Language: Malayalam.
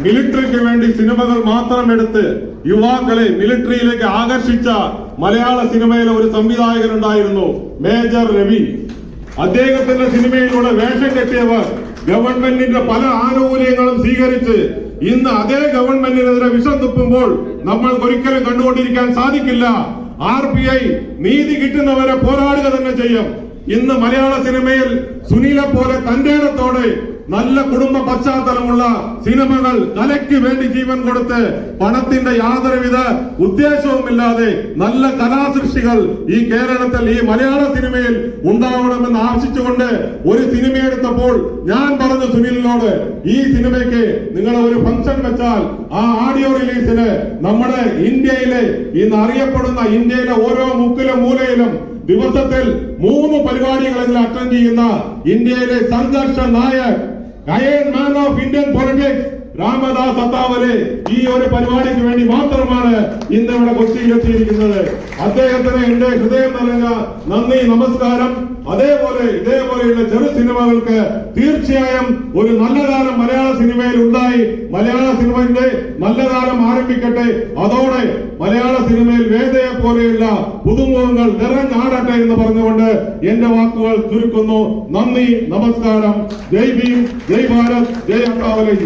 മിലിറ്ററിക്ക് വേണ്ടി സിനിമകൾ മാത്രം എടുത്ത് യുവാക്കളെ മിലിറ്ററിയിലേക്ക് ആകർഷിച്ച മലയാള സിനിമയിലെ ഒരു സംവിധായകൻ ഉണ്ടായിരുന്നു, മേജർ രവി. അദ്ദേഹത്തിന്റെ സിനിമയിലൂടെ വേഷം കെട്ടിയവർ ഗവൺമെന്റിന്റെ പല ആനുകൂല്യങ്ങളും സ്വീകരിച്ച് ഇന്ന് അതേ ഗവൺമെന്റിനെതിരെ വിഷം തുപ്പുമ്പോൾ നമ്മൾ ഒരിക്കലും കണ്ടുകൊണ്ടിരിക്കാൻ സാധിക്കില്ല. RBI നീതി കിട്ടുന്നവരെ പോരാടുക തന്നെ ചെയ്യും. ഇന്ന് മലയാള സിനിമയിൽ സുനിലെ പോലെ തന്റെ ഇടത്തോടെ നല്ല കുടുംബ പശ്ചാത്തലമുള്ള സിനിമകൾ കലയ്ക്ക് വേണ്ടി ജീവൻ കൊടുത്ത് പണത്തിന്റെ യാതൊരുവിധ ഉദ്ദേശവുമില്ലാതെ നല്ല കലാസൃഷ്ടികൾ ഈ കേരളത്തിൽ ഈ മലയാള സിനിമയിൽ ഉണ്ടാവണമെന്ന് ആശിച്ചുകൊണ്ട് ഒരു സിനിമ എടുത്തപ്പോൾ ഞാൻ പറഞ്ഞു സുനിലിനോട്, ഈ സിനിമയ്ക്ക് നിങ്ങൾ ഒരു ഫംഗ്ഷൻ വെച്ചാൽ ആ ഓഡിയോ റിലീസിന് നമ്മുടെ ഇന്ത്യയിലെ ഇന്ന് അറിയപ്പെടുന്ന ഇന്ത്യയിലെ ഓരോ മുക്കിലും മൂലയിലും ദിവസത്തിൽ 3 പരിപാടികളെങ്കിലും അറ്റൻഡ് ചെയ്യുന്ന ഇന്ത്യയിലെ സംഘർഷ നായക്, iron man of Indian politics Ramdas Athawale ഈ ഒരു പരിപാടിക്ക് വേണ്ടി മാത്രമാണ് ഇന്ന് ഇവിടെ കൊച്ചിയിലെത്തിയിരിക്കുന്നത്. അദ്ദേഹത്തിന് എന്റെ ഹൃദയം നിറഞ്ഞ നന്ദി, നമസ്കാരം. അതേപോലെ ഇതേപോലെയുള്ള ചെറു സിനിമകൾക്ക് തീർച്ചയായും ഒരു നല്ല കാലം മലയാള സിനിമയിൽ ഉണ്ടായി. മലയാള സിനിമയുടെ നല്ല കാലം ആരംഭിക്കട്ടെ. അതോടെ മലയാള സിനിമയിൽ വേദയെ പോലെയുള്ള പുതുമുഖങ്ങൾ നിറഞ്ഞാടട്ടെ എന്ന് പറഞ്ഞുകൊണ്ട് എന്റെ വാക്കുകൾ ചുരുക്കുന്നു. നന്ദി, നമസ്കാരം. ജയ് ഭീം, ജയ് ഭാരത്, ജയ് അത്താവലെ.